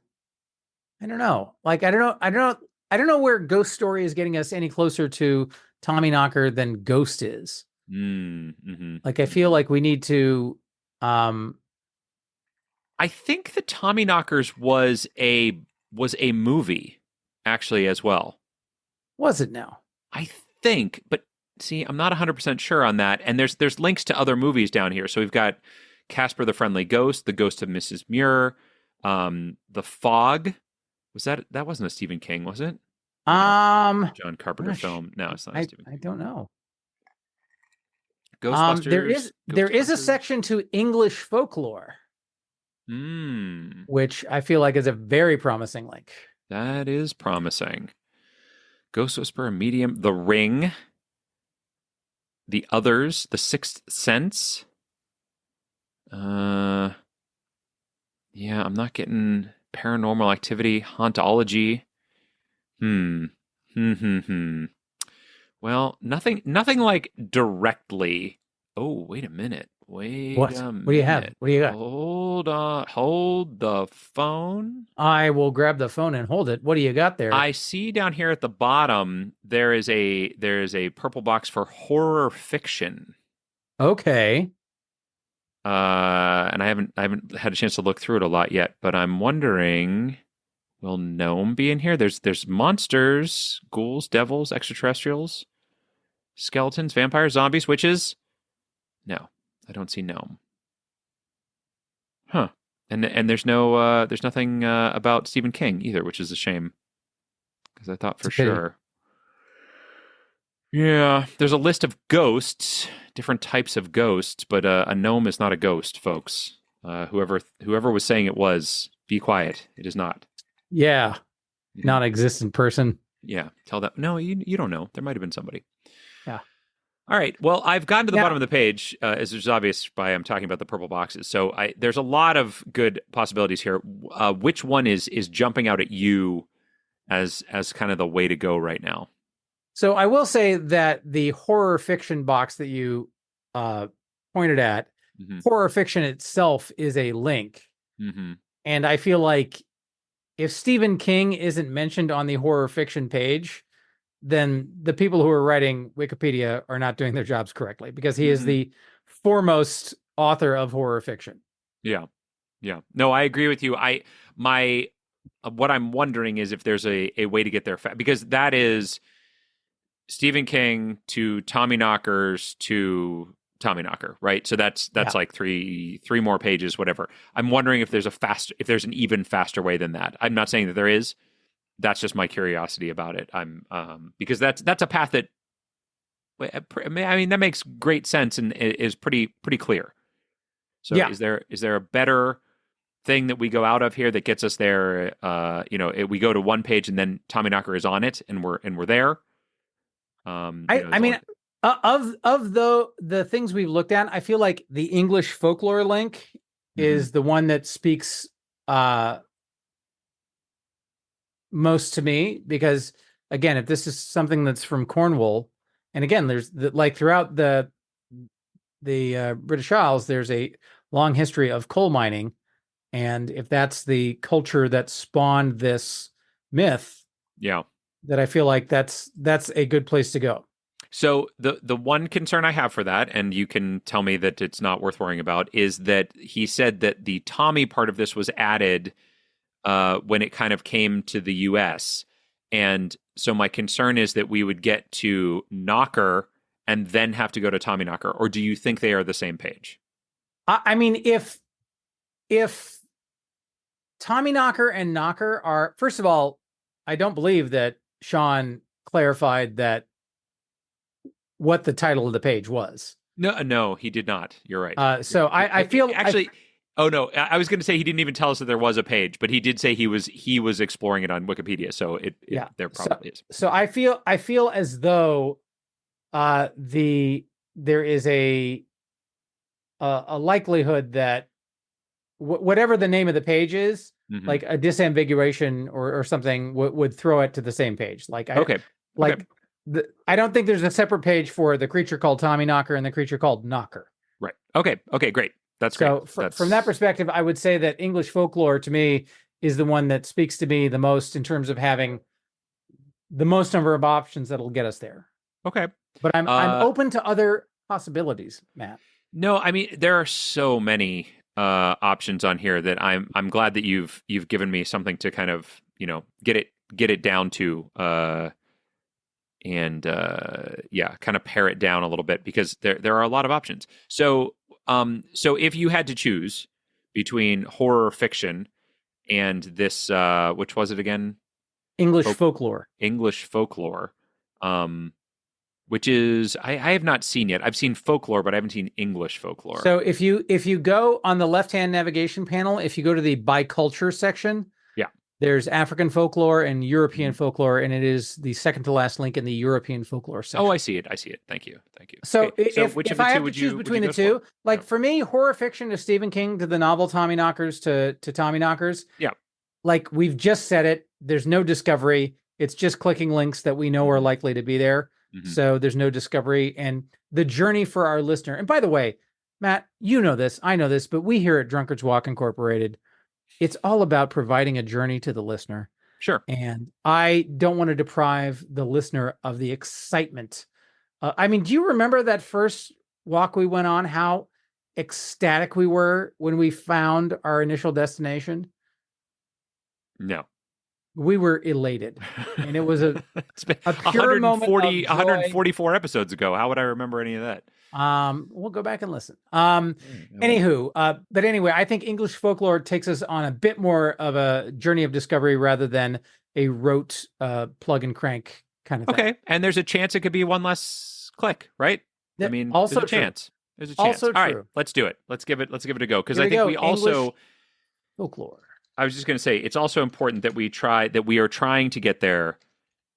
I don't know. Like, I don't know where Ghost Story is getting us any closer to Tommyknocker than Ghost is. Like, I feel like we need to, I think the Tommyknockers was a movie actually as well. Was it now? I think, but see, I'm not 100% sure on that. And there's links to other movies down here. So we've got Casper the Friendly Ghost, The Ghost of Mrs. Muir, The Fog. Was that wasn't a Stephen King, was it? John Carpenter film. No, it's not. Stephen King. I don't know. Ghostbusters. There is a section to English folklore, which I feel like is a very promising link. That is promising. Ghost Whisperer, Medium, The Ring, The Others, The Sixth Sense. Yeah, I'm not getting Paranormal Activity, Hauntology. Well, nothing like directly. Oh, wait a minute. What do you have? What do you got? Hold on. Hold the phone. I will grab the phone and hold it. What do you got there? I see down here at the bottom there is a purple box for horror fiction. Okay. And I haven't had a chance to look through it a lot yet, but I'm wondering, will gnome be in here? There's monsters, ghouls, devils, extraterrestrials, skeletons, vampires, zombies, witches. No, I don't see gnome. Huh. And there's nothing about Stephen King either, which is a shame. Because I thought for sure. Yeah, there's a list of ghosts, different types of ghosts, but a gnome is not a ghost, folks. Whoever was saying it was, be quiet. It is not. Yeah, non-existent person. Yeah, tell that. No, you don't know. There might have been somebody. Yeah. All right. Well, I've gotten to the bottom of the page, as is obvious by I'm talking about the purple boxes. So there's a lot of good possibilities here. Which one is jumping out at you as kind of the way to go right now? So I will say that the horror fiction box that you pointed at, horror fiction itself is a link. And I feel like if Stephen King isn't mentioned on the horror fiction page, then the people who are writing Wikipedia are not doing their jobs correctly, because he is the foremost author of horror fiction. Yeah. No, I agree with you. What I'm wondering is if there's a way to get there because that is Stephen King to Tommyknockers to Tommyknocker, right? So that's like three more pages, whatever. I'm wondering if there's an even faster way than that. I'm not saying that there is. That's just my curiosity about it. Because that's a path that, I mean, that makes great sense and is pretty clear. So is there a better thing that we go out of here that gets us there? We go to one page and then Tommyknocker is on it and we're there. I mean, of the things we've looked at, I feel like the English folklore link is the one that speaks most to me, because again, if this is something that's from Cornwall, and again, there's like throughout the British Isles, there's a long history of coal mining, and if that's the culture that spawned this myth, that I feel like that's a good place to go. So the one concern I have for that, and you can tell me that it's not worth worrying about, is that he said that the Tommy part of this was added when it kind of came to the U.S. And so my concern is that we would get to Knocker and then have to go to Tommy Knocker. Or do you think they are the same page? I mean, if Tommy Knocker and Knocker are, first of all, I don't believe that Sean clarified that what the title of the page was. No, he did not. You're right. So I feel actually. Oh no, I was going to say he didn't even tell us that there was a page, but he did say he was exploring it on Wikipedia. So there probably is. So I feel as though there is a likelihood that whatever the name of the page is, like a disambiguation or something would throw it to the same page. Like I don't think there's a separate page for the creature called Tommy Knocker and the creature called Knocker. Right. Okay, great. That's great. So from that perspective, I would say that English folklore to me is the one that speaks to me the most in terms of having the most number of options that'll get us there. Okay. But I'm open to other possibilities, Matt. No, I mean, there are so many options on here that I'm glad that you've given me something to kind of, get it down to and kind of pare it down a little bit, because there are a lot of options. So if you had to choose between horror fiction and this, which was it again? English folklore. English folklore, which is I have not seen yet. I've seen folklore, but I haven't seen English folklore. So if you go on the left-hand navigation panel, if you go to the by culture section, there's African folklore and European folklore, and it is the second to last link in the European folklore section. Oh, I see it. Thank you. So, okay. If I have to choose between the two, like for me, horror fiction is Stephen King to the novel Tommy Knockers to Tommy Knockers. Yeah. Like we've just said it, there's no discovery. It's just clicking links that we know are likely to be there. So there's no discovery, and the journey for our listener. And by the way, Matt, you know this, I know this, but we here at Drunkards Walk Incorporated, it's all about providing a journey to the listener. Sure. And I don't want to deprive the listener of the excitement. I mean, do you remember that first walk we went on, how ecstatic we were when we found our initial destination? No. We were elated. And it was a pure moment of joy. 144 episodes ago. How would I remember any of that? We'll go back and listen. Anywho, but anyway, I think English folklore takes us on a bit more of a journey of discovery rather than a rote plug and crank kind of thing. Okay, and there's a chance it could be one less click, right? I mean, also there's a chance. There's a chance. Also All right, let's do it. Let's give it a go, because I think we also English folklore. I was just going to say, it's also important that we are trying to get there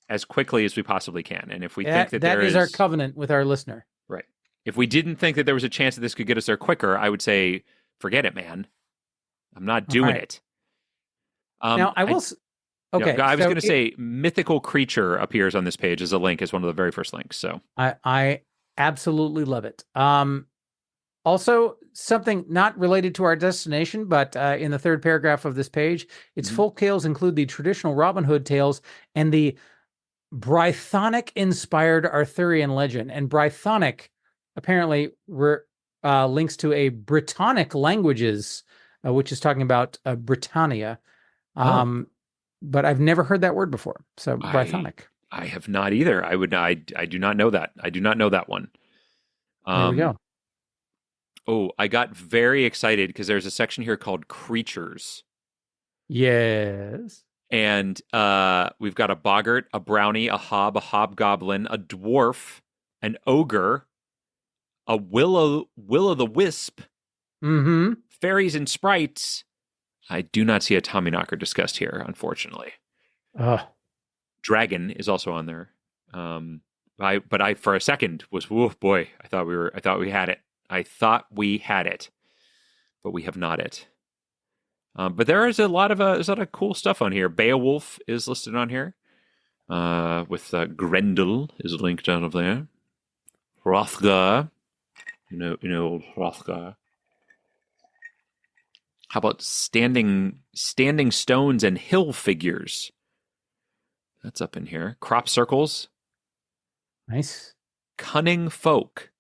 as quickly as we possibly can. And if we think that is our covenant with our listener. Right. If we didn't think that there was a chance that this could get us there quicker, I would say, forget it, man. I'm not doing it. Now, I will... Okay. I was going to say, mythical creature appears on this page as a link, as one of the very first links. So I absolutely love it. Also, something not related to our destination, but in the third paragraph of this page, its folk tales include the traditional Robin Hood tales and the Brythonic-inspired Arthurian legend. And Brythonic apparently links to a Brittonic languages, which is talking about Britannia. But I've never heard that word before. So Brythonic. I have not either. I do not know that. I do not know that one. There we go. Oh, I got very excited because there's a section here called Creatures. Yes. And we've got a boggart, a brownie, a hob, a hobgoblin, a dwarf, an ogre, a will-o'-the-wisp, fairies and sprites. I do not see a Tommyknocker discussed here, unfortunately. Dragon is also on there. But I for a second was, whoa, boy, I thought we had it. I thought we had it. but we have not it. But there is a lot of cool stuff on here. Beowulf is listed on here. With Grendel is linked out of there. Hrothgar, old Hrothgar. How about standing stones and hill figures? That's up in here. Crop circles. Nice. Cunning folk.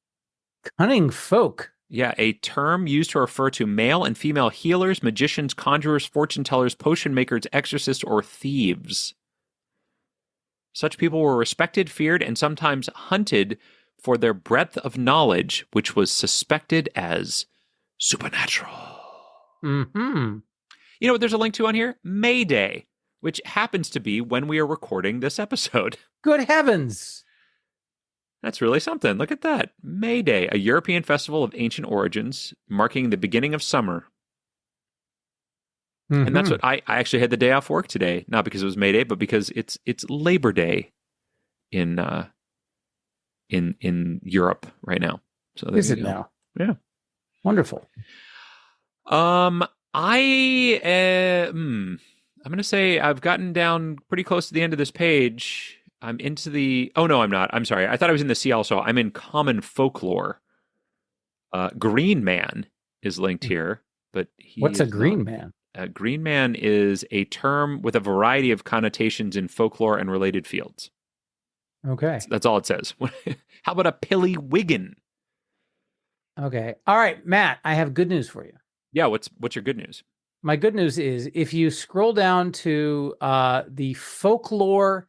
Cunning folk. Yeah, a term used to refer to male and female healers, magicians, conjurers, fortune tellers, potion makers, exorcists, or thieves. Such people were respected, feared, and sometimes hunted for their breadth of knowledge, which was suspected as supernatural. Mm-hmm. You know what there's a link to on here? May Day, which happens to be when we are recording this episode. Good heavens. That's really something. Look at that. May Day, a European festival of ancient origins, marking the beginning of summer. Mm-hmm. And that's what I actually had the day off work today, not because it was May Day, but because it's Labor Day in Europe right now. So is it now? Yeah. Wonderful. I'm going to say I've gotten down pretty close to the end of this page. I'm into the... Oh, no, I'm not. I'm sorry. I thought I was in the sea also. I'm in common folklore. Green Man is linked here, but what's a green man? A green man is a term with a variety of connotations in folklore and related fields. Okay. That's all it says. How about a pilly wiggin? Okay. All right, Matt, I have good news for you. Yeah, what's your good news? My good news is if you scroll down to the folklore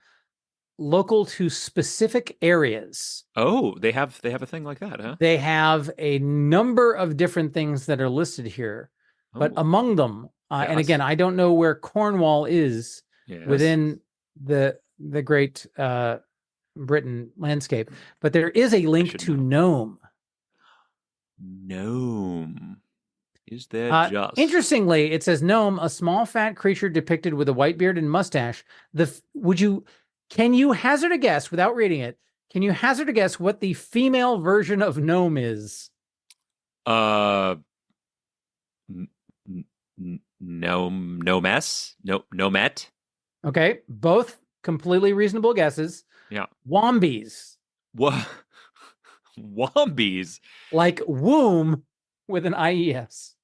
local to specific areas. Oh, they have a thing like that, huh? They have a number of different things that are listed here, but among them, and again, I don't know where Cornwall is within the Great Britain landscape, but there is a link to Gnome. Gnome. Is there just? Interestingly, it says gnome, a small fat creature depicted with a white beard and mustache. Can you hazard a guess without reading it? Can you hazard a guess what the female version of gnome is? Nomess? Nomet? Okay, both completely reasonable guesses. Yeah. Wombies. What? Wombies? Like womb with an IES.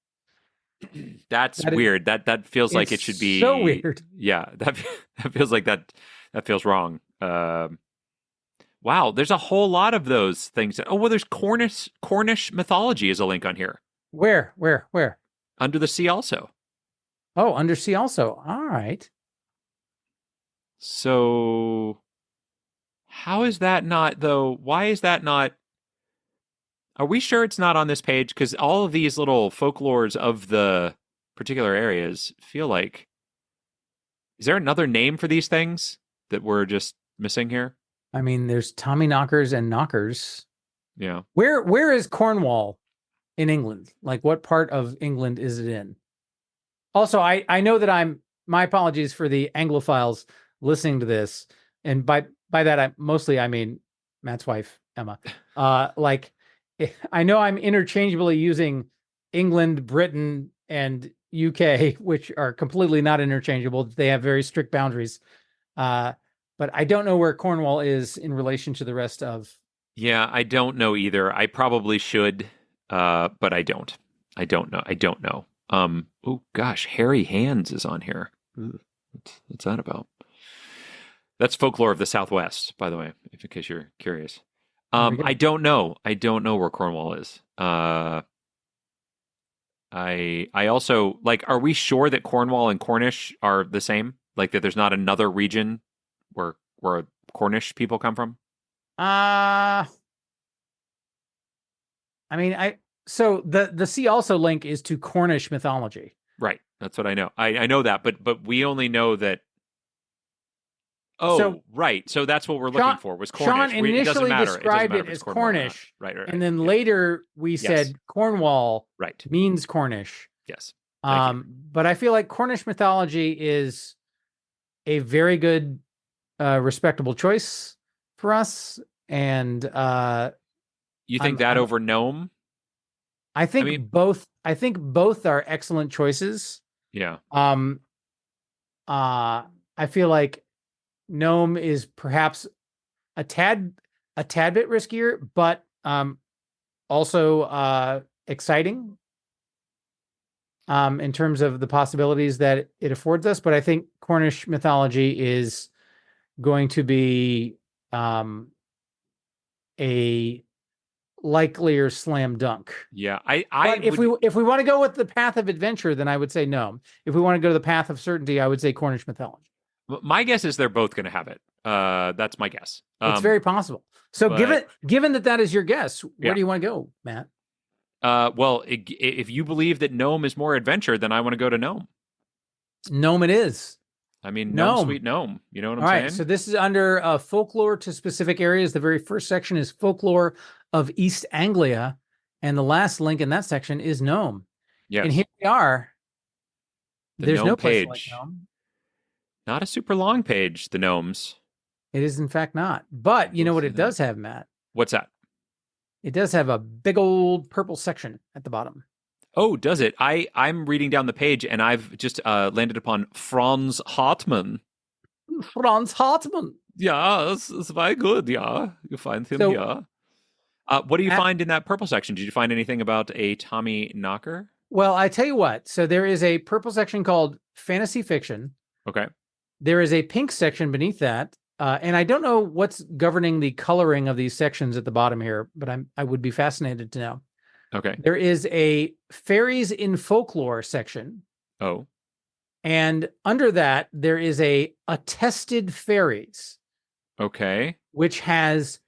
That's weird. That feels like it should be so weird. Yeah, that feels like that feels wrong. Wow, there's a whole lot of those things. Oh, well, there's Cornish mythology is a link on here. Where? Under the Sea also. Oh, under sea also. All right. So how is that not though? Why is that not? Are we sure it's not on this page? Because all of these little folklores of the particular areas feel like... Is there another name for these things that we're just missing here? I mean, there's Tommy knockers and knockers. Yeah. Where is Cornwall in England? Like, what part of England is it in? Also, I know that my apologies for the Anglophiles listening to this. And by that, I mean Matt's wife, Emma. I know I'm interchangeably using England, Britain, and UK, which are completely not interchangeable. They have very strict boundaries. But I don't know where Cornwall is in relation to the rest of... Yeah, I don't know either. I probably should, but I don't. I don't know. Oh, gosh, Hairy Hands is on here. What's that about? That's folklore of the Southwest, by the way, in case you're curious. I don't know. I don't know where Cornwall is. I also are we sure that Cornwall and Cornish are the same? Like that there's not another region where Cornish people come from? So the sea also link is to Cornish mythology. Right. That's what I know. I know that, but we only know that. Oh, so, right. So that's what we're looking for was Cornish. Sean initially described it as Cornish. Right. And then later we said Cornwall means Cornish. Yes. But I feel like Cornish mythology is a very good, respectable choice for us. And you think that over gnome? I think both are excellent choices. Yeah. I feel like Gnome is perhaps a tad bit riskier, but also exciting in terms of the possibilities that it affords us. But I think Cornish mythology is going to be a likelier slam dunk. Yeah, if we want to go with the path of adventure, then I would say Gnome. If we want to go to the path of certainty, I would say Cornish mythology. My guess is they're both going to have it. That's my guess. It's very possible. So given that is your guess, where do you want to go, Matt? Well, if you believe that Gnome is more adventure, then I want to go to Gnome. Gnome it is. I mean, Gnome, sweet Gnome. You know what I'm saying? All right, so this is under folklore to specific areas. The very first section is folklore of East Anglia, and the last link in that section is Gnome. Yes. And here we are. There's no place page. like Gnome. Not a super long page, the Gnomes. It is, in fact, not. But you know what it does have, Matt? What's that? It does have a big old purple section at the bottom. Oh, does it? I'm reading down the page, and I've just landed upon Franz Hartmann. Franz Hartmann. Yeah, it's very good. Yeah, you find him here. What do you find in that purple section? Did you find anything about a Tommy Knocker? Well, I tell you what. So there is a purple section called fantasy fiction. Okay. There is a pink section beneath that. And I don't know what's governing the coloring of these sections at the bottom here, but I would be fascinated to know. Okay. There is a fairies in folklore section. Oh. And under that, there is a attested fairies. Okay. Which has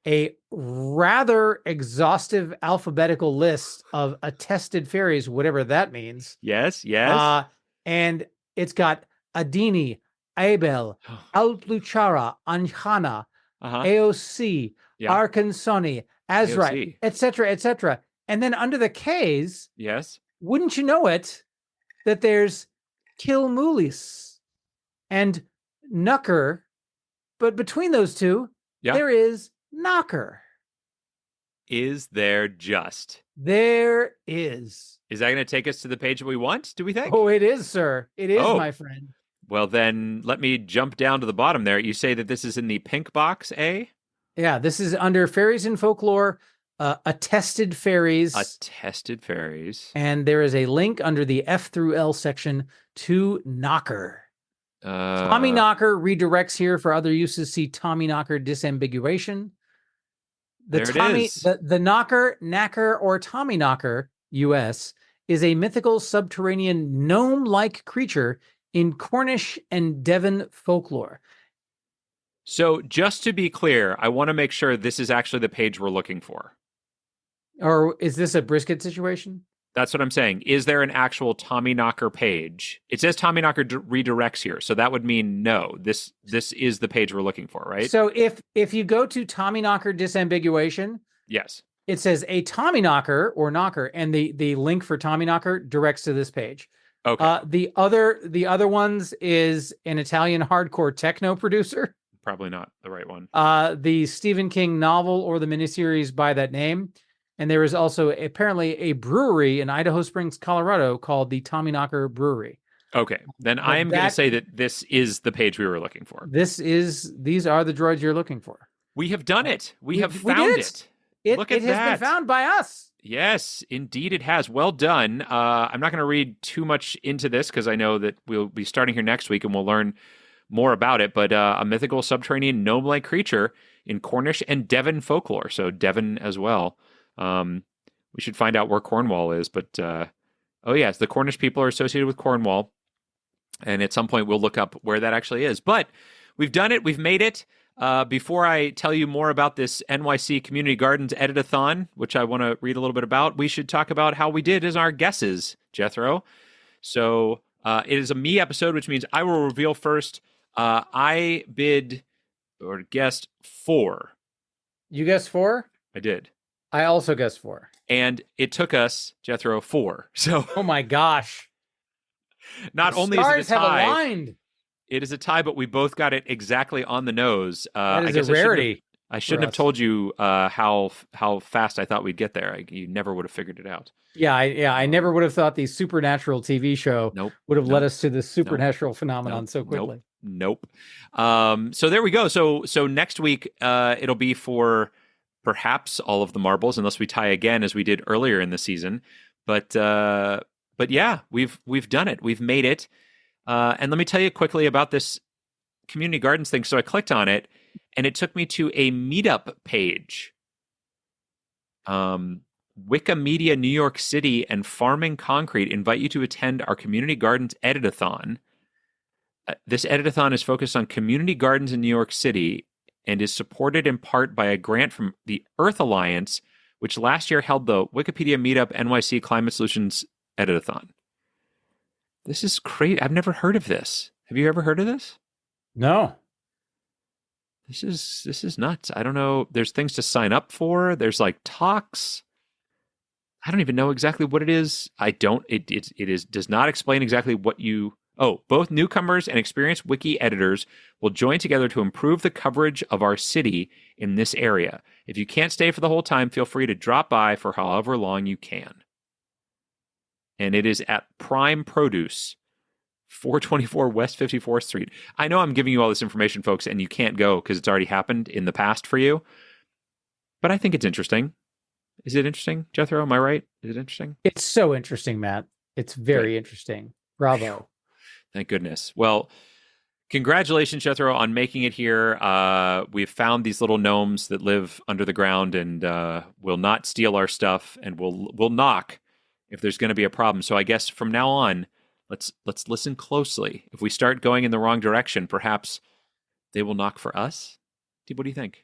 a rather exhaustive alphabetical list of attested fairies, whatever that means. Yes, yes. And it's got Adini, Abel, Altluchara, Anjana, AOC, Arkansoni, Azrai, etc., etc. And then under the K's, yes, wouldn't you know it, that there's Kilmulis and Nucker, but between those two, there is Knocker. Is there just? There is. Is that going to take us to the page that we want, do we think? Oh, it is, sir. It is, my friend. Well, then let me jump down to the bottom there. You say that this is in the pink box, eh? Yeah, this is under Fairies in Folklore, Attested Fairies. Attested Fairies. And there is a link under the F through L section to Knocker. Tommy Knocker redirects here for other uses. See Tommy Knocker disambiguation. The Knocker, Knacker, or Tommy Knocker, U.S., is a mythical subterranean gnome-like creature in Cornish and Devon folklore. So just to be clear, I want to make sure this is actually the page we're looking for. Or is this a brisket situation? That's what I'm saying. Is there an actual Tommy Knocker page? It says Tommy Knocker redirects here, so that would mean no. This is the page we're looking for, right? So if you go to Tommy Knocker disambiguation, yes, it says a Tommy Knocker or Knocker, and the link for Tommy Knocker directs to this page. Okay. The other ones is an Italian hardcore techno producer. Probably not the right one. The Stephen King novel or the miniseries by that name. And there is also apparently a brewery in Idaho Springs, Colorado called the Tommy Knocker Brewery. Okay. Then I am going to say that this is the page we were looking for. These are the droids you're looking for. We have done it. We have found it. Look at that. It has been found by us. Yes, indeed it has. Well done. I'm not going to read too much into this because I know that we'll be starting here next week and we'll learn more about it. But a mythical subterranean gnome-like creature in Cornish and Devon folklore. So Devon as well. We should find out where Cornwall is. But, yes, the Cornish people are associated with Cornwall. And at some point we'll look up where that actually is. But we've done it. We've made it. Before I tell you more about this NYC Community Gardens Edit-a-thon, which I want to read a little bit about, we should talk about how we did as our guesses, Jethro. So it is a me episode, which means I will reveal first. I bid or guessed 4. You guessed 4? I did. I also guessed 4. And it took us, Jethro, 4. So, oh my gosh. Not the only is it a tie, aligned. It is a tie, but we both got it exactly on the nose. That is a rarity. I shouldn't have told you how fast I thought we'd get there. You never would have figured it out. Yeah, I never would have thought the supernatural TV show would have led us to this supernatural phenomenon so quickly. Nope. So there we go. So next week it'll be for perhaps all of the marbles, unless we tie again as we did earlier in the season. But yeah, we've done it. We've made it. And let me tell you quickly about this community gardens thing. So I clicked on it, and it took me to a meetup page. Wikimedia New York City and Farming Concrete invite you to attend our Community Gardens Editathon. This Editathon is focused on community gardens in New York City and is supported in part by a grant from the Earth Alliance, which last year held the Wikipedia Meetup NYC Climate Solutions Editathon. This is crazy. I've never heard of this. Have you ever heard of this? No. This is nuts. I don't know. There's things to sign up for. There's like talks. I don't even know exactly what it is. It does not explain exactly what you... Oh, both newcomers and experienced wiki editors will join together to improve the coverage of our city in this area. If you can't stay for the whole time, feel free to drop by for however long you can. And it is at Prime Produce, 424 West 54th Street. I know I'm giving you all this information, folks, and you can't go because it's already happened in the past for you. But I think it's interesting. Is it interesting, Jethro? Am I right? Is it interesting? It's so interesting, Matt. It's very interesting. Bravo. Thank goodness. Well, congratulations, Jethro, on making it here. We've found these little gnomes that live under the ground and will not steal our stuff and will knock if there's going to be a problem. So I guess from now on, let's listen closely. If we start going in the wrong direction, perhaps they will knock for us. What do you think?